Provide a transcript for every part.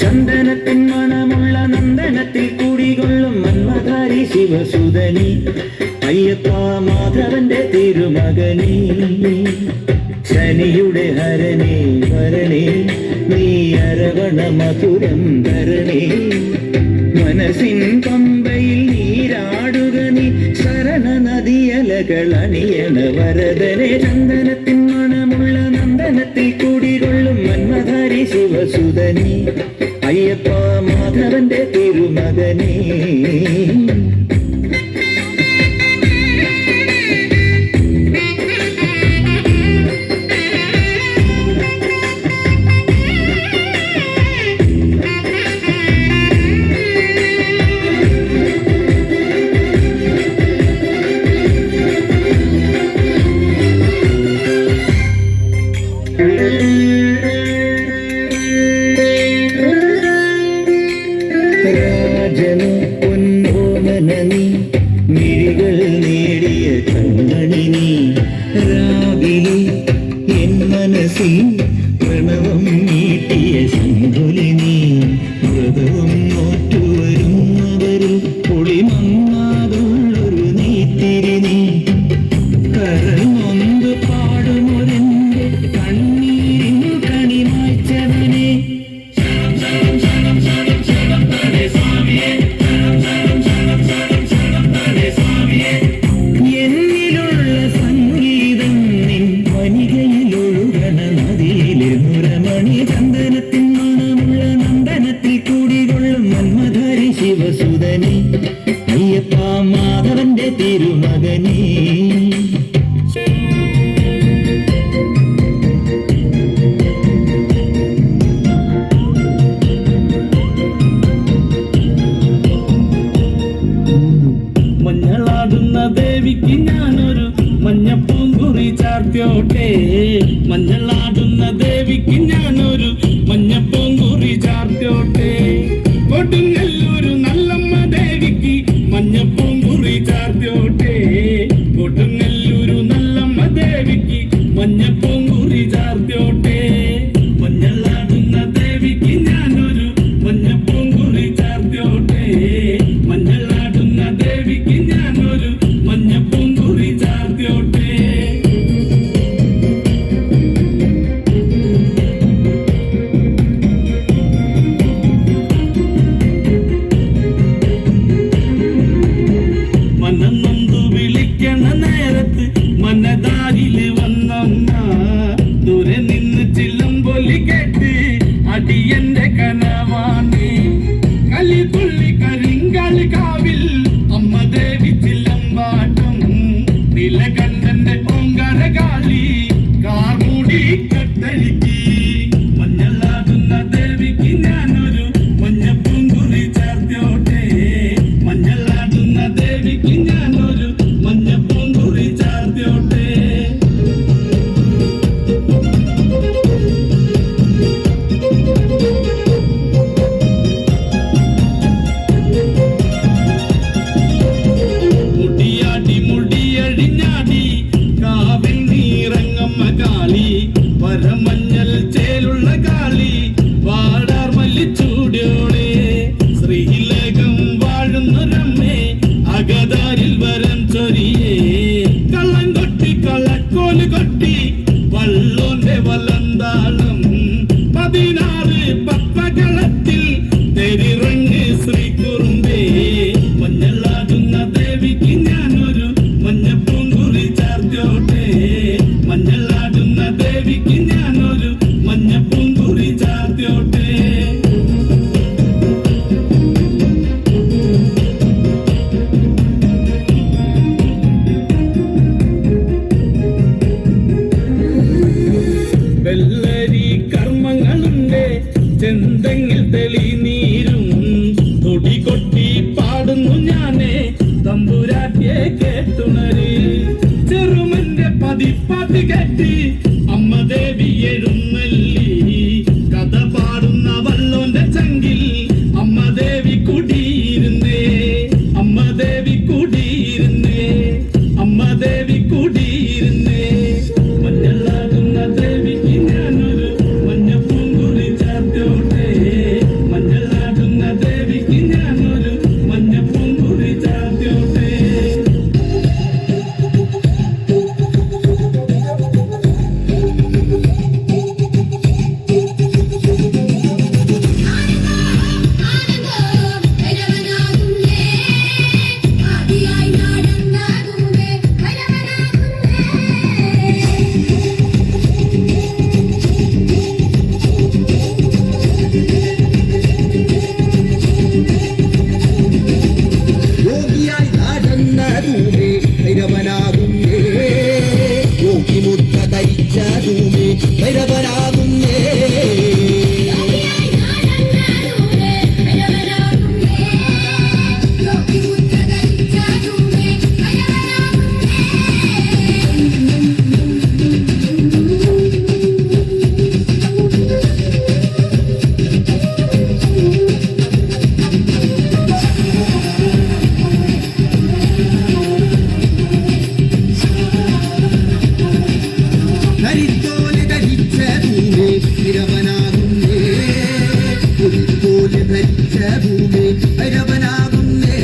ചന്ദനത്തിൻ മണമുള്ള നന്ദനത്തിൽ കുടികൊള്ളും മന്മധാരി ശിവസുതനി അയ്യപ്പ മാധവന്റെ തിരുമകനേ ശനിയുടെ ഹരണേ വരണേ നീ അരവണ മധുരം ധരണേ മനസ്സിൻ പമ്പയിൽ നീരാടുക നീ ശരണ നദിയലകൾ അണിയണ വരദനെ ചന്ദനത്തിൻ മണമുള്ള നന്ദനത്തിൽ കുടികൊള്ളും മന്മധാരി ശിവസുതനി അയ്യപ്പ മാധവന്റെ തിരുമകനേ രാജന് പൊന്നോമനനി മിഴികൾ നേടിയ കണ്ണണി നീ രാവിലെ എൻ മനസ്സിൽ പ്രണവം നീട്ടിയ ശംഖുലി നീ വ്രതവും നോറ്റുവരുന്നവരിൽ പൊളിമങ്ങാതുള്ളൊരു നീത്തിരി നീ കരൾ നൊന്ത് പാടുമൊരെന്റെ കണ്ണീരിൻ കണിമായ്ച്ചവനെ എന്നിലുള്ള സംഗീതം നിൻ വനികയിലൊഴുകണ നദിയിലെ മുരമണി ചന്ദനത്തിൻ മണമുള്ള നന്ദനത്തിൽ കൂടികൊള്ളും മന്മധാരി ശിവസുതനി അയ്യപ്പ മാധവന്റെ തിരുമകനേ മഞ്ഞളാടുന്ന ദേവിക്ക് ഞാനൊരു മഞ്ഞപ്പൂങ്കുറി ചാർത്തിയോട്ടെ മഞ്ഞളാടുന്ന ദേവിക്ക് ഞാനൊരു മഞ്ഞപ്പൂങ്കുറി ചാർത്തിയോട്ടെ കൊടുങ്ങല്ലൂരു നല്ലമ്മ ദേവിക്ക് മഞ്ഞപ്പൂങ്കുറി ചാർത്തിയോട്ടെ കൊടുങ്ങല്ലൂരു നല്ലമ്മ ദേവിക്ക് മഞ്ഞപ്പൂങ്കുറി ചാർത്തിയോട്ടെ മഞ്ഞളാടുന്ന ദേവിക്ക് ഞാനൊരു മഞ്ഞപ്പൂങ്കുറി ചാർത്തിയോട്ടെ മഞ്ഞളാടുന്ന ദേവിക്ക് ഞാനൊരു മഞ്ഞപ്പൂങ്കുറി ചാർത്തിയോട്ടെ മനന്നൊന്തു വിളിക്കണ നേരത്ത് മനതാരില് വന്നമ്മ ദൂരെ നിന്ന് ചിലമ്പൊലി കേട്ട് അടിയന്റെ കനവാണ് കലിതുള്ളി കരിങ്കാളി കാവിൽ അമ്മ ദേവി ചിലമ്പാട്ടം നിലകണ്ഠന്റെ ഓങ്കാരകാളി കാർമൂടി കട്ടഴിക്ക് മഞ്ഞളാടുന്ന ദേവിക്ക് ഞാനൊരു മഞ്ഞപ്പൂങ്കുറി ചാർത്തിയോട്ടെ മഞ്ഞളാടുന്ന ദേവിക്ക് ഞാനൊരു മഞ്ഞപ്പൂങ്കുറി ചാർത്തിയോട്ടെ മുടിയാടി മുടിയടിഞ്ഞാടി കാവിൽ നീറങ്ങമ്മ കാളി വരമഞ്ഞൽ ചേലുള്ള കാളി വാടാർ മല്ലിച്ചൂടിയോടെ ശ്രീലേഖം വാഴുന്നൊരമ്മേ അകതാരിൽ വരം ചൊരിയേ കള്ളം കൊട്ടി കള്ളക്കോല് കൊട്ടി വള്ളോന്റെ വലന്താളം 16 പപ്പകളത്തിൽ തെരിറങ്ങ് ശ്രീകുറുമ്പേ മഞ്ഞളാടുന്ന ദേവിക്ക് ഞാനൊരു മഞ്ഞപ്പൂങ്കുറി ചാർത്തിയോട്ടെ മഞ്ഞളാടുന്ന ദേവിക്ക് ഞാനൊരു മഞ്ഞപ്പൂങ്കുറി ചാർത്തിയോട്ടെ വെള്ളരി കർമ്മങ്ങളുണ്ട് ചെന്തെങ്ങിൽ തെളിനീരും തൊടി കൊട്ടി പാടുന്നു ഞാനേ തമ്പുരാട്ടിയെ കേട്ടുണര് ചെറുമന്റെ പതിപ്പാട്ട് കേട്ടി അമ്മ ദേവി എഴുന്നള്ളി കഥ പാടുന്ന വള്ളോന്റെ ചങ്കിൽ അമ്മ ദേവി കുടിയിരുന്നേ അമ്മ ദേവി കുടിയിരുന്നേ അമ്മ ദേവി കുടിയിരുന്നേ മഞ്ഞളാടുന്ന ദേവിക്ക് ഞാനൊരു മഞ്ഞപ്പൂങ്കുറി ചാർത്തി അരവനാകുന്നേ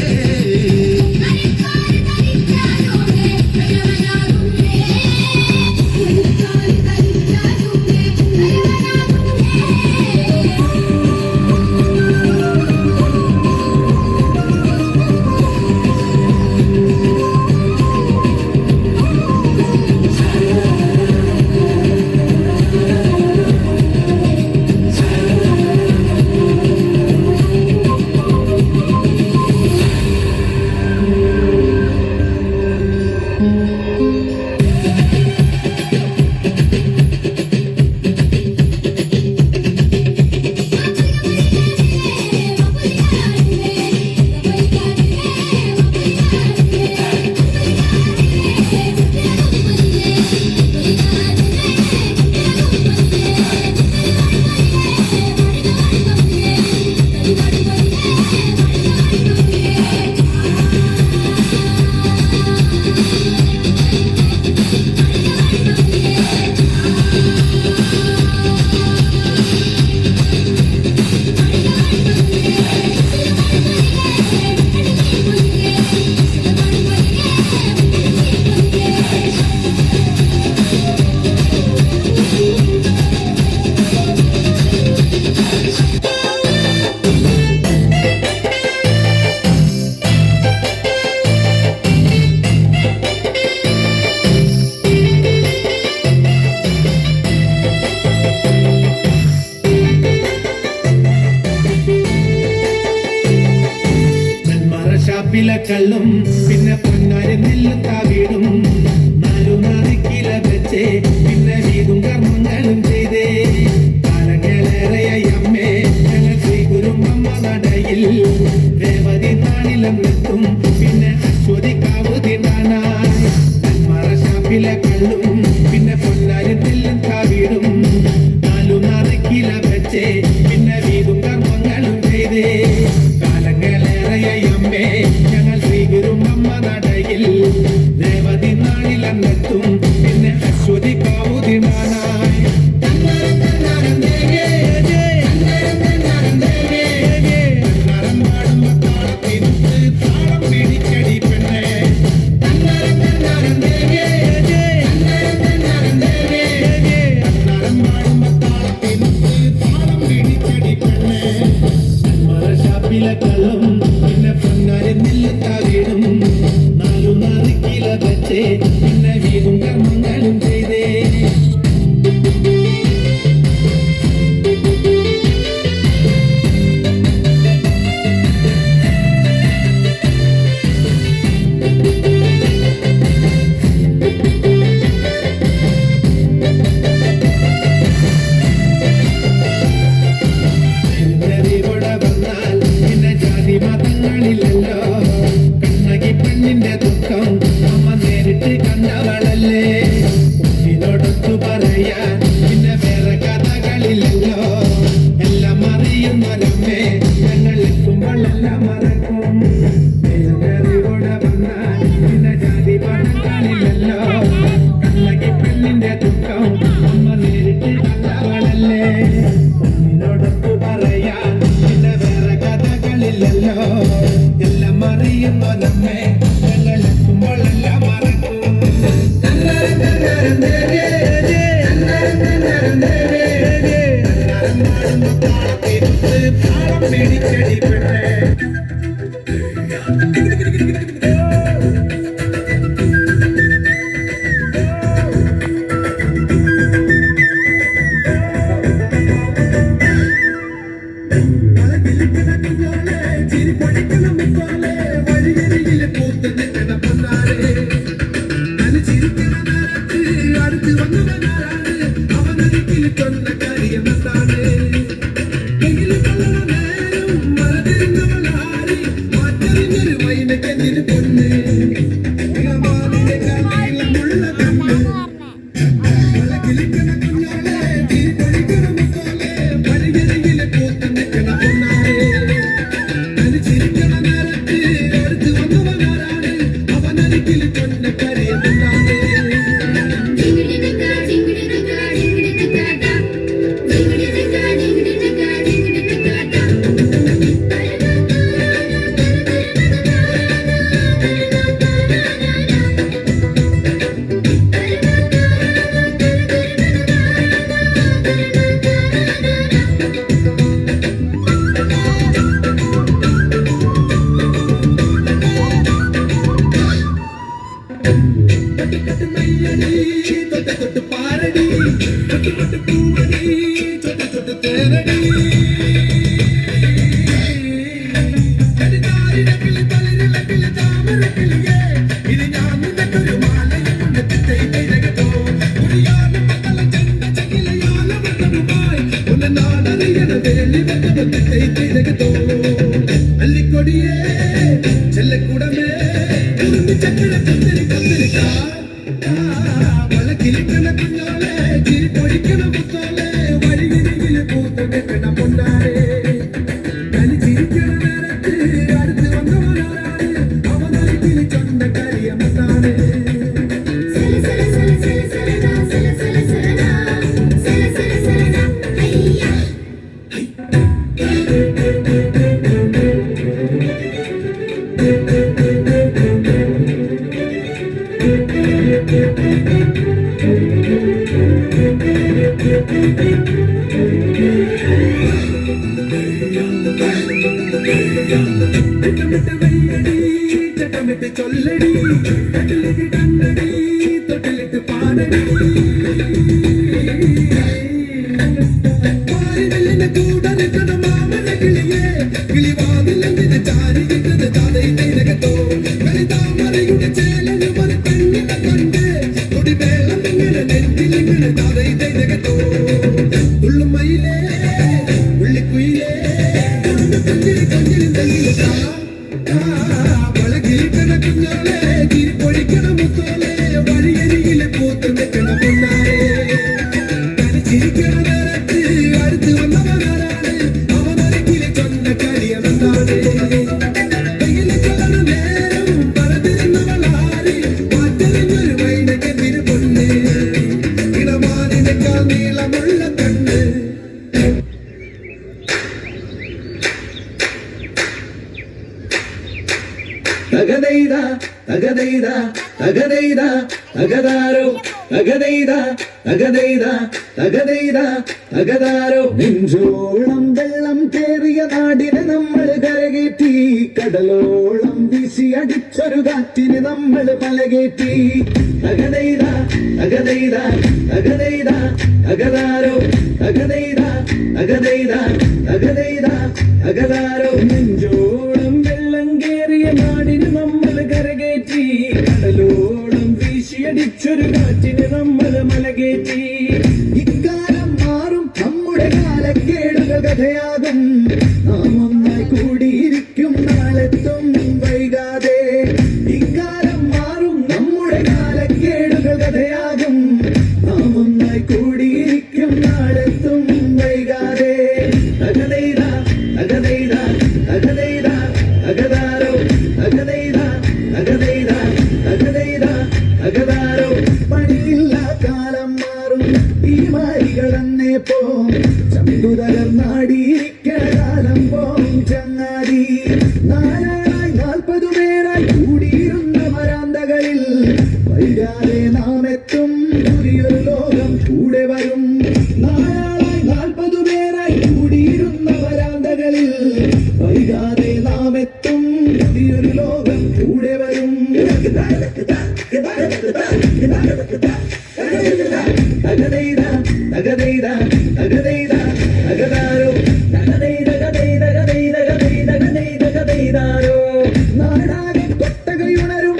കള്ളും പിന്നെ പൊന്നാരി നെല്ലുത്താ വീടും 4 കില വെച്ചേ പിന്നെ വീതും കർമ്മങ്ങളും ചെയ്തേ കാലങ്ങളേറെയായി അമ്മേ ഞങ്ങൾ ശ്രീഗുരുമ്പമ്മ നടയിൽ രേവതി നാണിലം എത്തും പിന്നെ അശ്വതിക്കാവ് തിന്നാനായി ഷാപ്പിലെ കള്ളും പിന്നെ പൊന്നാരി നെല്ലുത്താ വീടും 4 കില വെച്ചേ പിന്നെ വീതും കർമ്മങ്ങളും ചെയ്തേ കാലങ്ങളേറെയായി അമ്മേ ഞങ്ങൾ ശ്രീഗുരുമ്പമ്മ നടയിൽ രേവതി നാണിലെത്തും പിന്നെ അശ്വതി കാവു തിന്നാനായി താളം പിടിച്ചടി പെണ്ണേ ഷാപ്പിലക്കള്ളും പിന്നെ പൊന്നാരി നെല്ലുത്താ വീടും 4 കില വെച്ചേ പിന്നെ വീടും കർമ്മങ്ങളും ചെയ്തേ മതങ്ങളിലല്ലോ കണ്ണകി പെണ്ണിന്റെ ദുഃഖം അമ്മ നേരിട്ട് കണ്ടവളല്ലേ കുഞ്ഞിനോടൊത്തു പറയാൻ പിന്നെ വേറെ കഥകളിലല്ലോ എല്ലാം അറിയുന്നൊരമ്മേ ഞങ്ങൾ എത്തുമ്പോഴെല്ലാം മറക്കും കൂടെ വന്നാൽ പിന്നെ ജാതി മതങ്ങളിലല്ലോ കണ്ണകി പെണ്ണിന്റെ ദുഃഖം അമ്മ നേരിട്ട് കണ്ടവളല്ലേ കുഞ്ഞിനോടൊത്തു പറയാൻ പിന്നെ വേറെ കഥകളിലല്ലോ എല്ലാം അറിയുന്നൊരമ്മേ ഞങ്ങൾ എത്തുമ്പോഴെല്ലാം മറക്കും താളം പിടിച്ചടി പെണ്ണേ ിലെ അല്ലിക്കൊടിയേ ചെല്ലക്കൂടമേ ചക്കര കുത്തിരി കുത്തിരിക്ക വളക്കിലിക്കണ കുഞ്ഞോളെ ചിരി പൊടിക്കണ മുത്തോളെ വഴിയിൽ പൂത്ത കെട്ടണ പൊണ്ടാരെ കളി ചിരിക്കണ നേരത്ത് അടുത്ത് വന്നവനാരാണ് അവനൊരിക്കൽ ചൊണ്ട കരിയമ്മത്താണ് ചട്ടമിട്ട് ചൊല്ലടി കട്ടിലിട്ട് കണ്ടടി തൊട്ടിലിട്ട് പാടടി പാരിനെല്ലിന്റെ കൂടെ നിൽക്കണ മാമന കിളിയെ കിളിവാതിലെന്തിന് ചാരി കിട്ടത് ചാതൈ തൈരകത്തോ കളിതാമരയുടെ ചേലന് ഒരു പെണ്ണിനെ കണ്ട് കൊടിവേളം ഇങ്ങനെ നെറ്റിലിങ്ങനെ ചാതൈ തൈരകത്തോ ഉള്ളുമയിലേ ഉള്ളിക്കുയിലേ കൊഞ്ചിരി കൊഞ്ചിരി തല്ലിട്ടാ വളകിലിക്കണ കുഞ്ഞോളെ തിരിപ്പൊഴിക്കണ മുത്തോളെ വഴിയരികിലെ പൂത്ത് നിൽക്കണ പൊന്നാരെ കളിച്ചിരിക്കണ നേരത്ത് അടുത്ത് വന്നവനാരാണ് അവനൊരിക്കലെ ചൊന്ന കരിയമെന്താണ് കയ്യിലെ ചൊല്ലണ നേരം പറഞ്ഞിരുന്നവളാര് മാറ്ററിഞ്ഞൊരു വൈനക്കെതിര് പൊന്ന് ഇടമാനിനേക്കാൾ നീളമുള്ള കണ്ണ് തകതൈത തകതൈത തകതൈത തകതാരോ തകതൈത തകതൈത തകതൈത തകതാരോ നെഞ്ചോളം വെള്ളം കേറിയ നാടിനെ നമ്മൾ കരകേറ്റി കടലോളം വീശി അടിച്ചൊരു കാറ്റിന് നമ്മൾ പലകേറ്റി തകതൈത തകതൈത തകതൈത തകതാരോ തകതൈത തകതൈത തകതൈത തകതാരോ നെഞ്ചോളം വെള്ളം കേറിയ നാടിന് നമ്മൾ കരകേറ്റി കടലോളം വീശിയടിച്ചൊരു കാറ്റിന് നമ്മൾ മലകേറ്റി ഇക്കാലം മാറും നമ്മുടെ കാലക്കേടുകൾ കഥയാകും നാം ഒന്നായി കൂടിയിരിക്കും നാളെത്തും വൈകാതെ ഇക്കാലം മാറും നമ്മുടെ കാലക്കേടുകൾ കഥയാകും നാം ഒന്നായി കൂടിയിരിക്കും നാളെത്തും വൈകാതെ തകതൈത തകതൈത തകതൈത തകതാരോ തകതൈത തകതൈത തകതൈത തകതാരോ പണിയില്ല കാലം മാറും ഈ മാരികൾ എന്നേ പോം ചമ്പുതകർന്നാടിയിരിക്കണ കാലം പോം ചങ്ങാതി നാലാളായി 40 പേരായി കൂടിയിരുന്ന വരാന്തകളിൽ വൈകാതെ നാം എത്തും പുതിയൊരു ലോകം കൂടെ വരും നാലാളായി 40 പേരായി കൂടിയിരുന്ന വരാന്തകളിൽ വൈകാതെ നാം എത്തും പുതിയൊരു ലോകം കൂടെ വരും തകതൈത തകതൈത തകതൈത തകതാരോ തകതൈത തകതൈത തകതൈത തകതൈത തകതൈതാരോ നാടാകെ കൊട്ടകയുണരും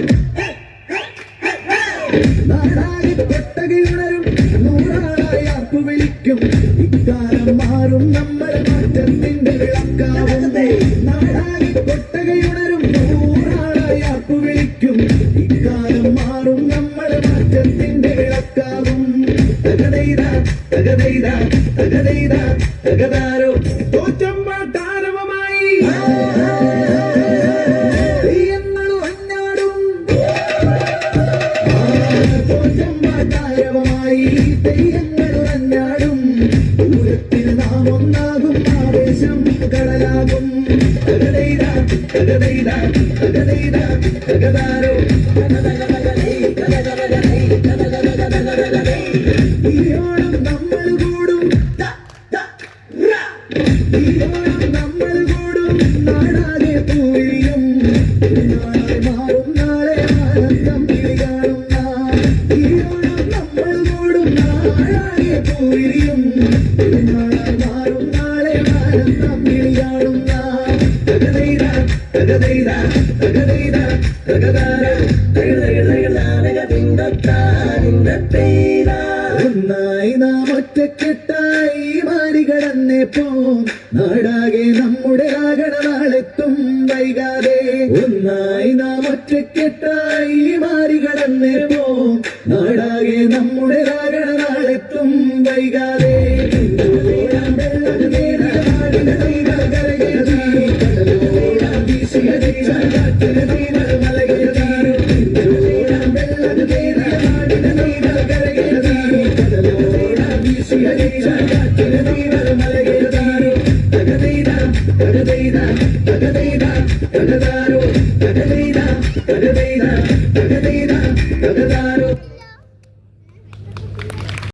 നാടാകെ കൊട്ടകയുണരും നൂറാളായി ആർപ്പു വിളിക്കും ഇക്കാലം മാറും നമ്മൾ മാറ്റത്തിന്റെ വിളക്കാവുന്നേ നാടാകെ കൊട്ടകയുണരും നൂറാളായി ആർപ്പു വിളിക്കും ഇക്കാലം മാറും നമ്മൾ മാറ്റത്തിന്റെ വിളക്കാവും തകതൈത തകതൈത തകതൈത തകതാരോ തോറ്റമ്പാട്ടാരവമായി തെയ്യങ്ങളും അഞ്ഞാടും തോറ്റമ്പാട്ടാരവമായി തെയ്യങ്ങളും അഞ്ഞാടും ദൂരത്തിന് നാം ഒന്നാകും ആവേശം കടലാകും തകതൈത തകതൈത തകതൈത തകതാരോ ഈയോളം നമ്മൾ കൂടും ഈയോളം നമ്മൾ കൂടും നാടാകെ പൂരിയും നാളെ മാറും നാളെ ആനന്ദം കിളി കാണും ഈയോളം നമ്മൾ കൂടും നാടാകെ പൂരിയും നാളെ മാറും നാളെ മാനത്തം കിളികാണും നാം തകതൈത തകതൈത തകതൈത തകതാര ഒന്നായി നാം ഒറ്റക്കെട്ടായി മാറികടന്നേ പോം നാടാകെ നമ്മുടെ ആകണ നാളെത്തും വൈകാതെ ഒന്നായി നാം ഒറ്റക്കെട്ടായി മാറികടന്നേ പോം നാടാകെ നമ്മുടെ ആകണ നാളെത്തും വൈകാതെ തകതൈത തകതൈത തകതൈത തകതാര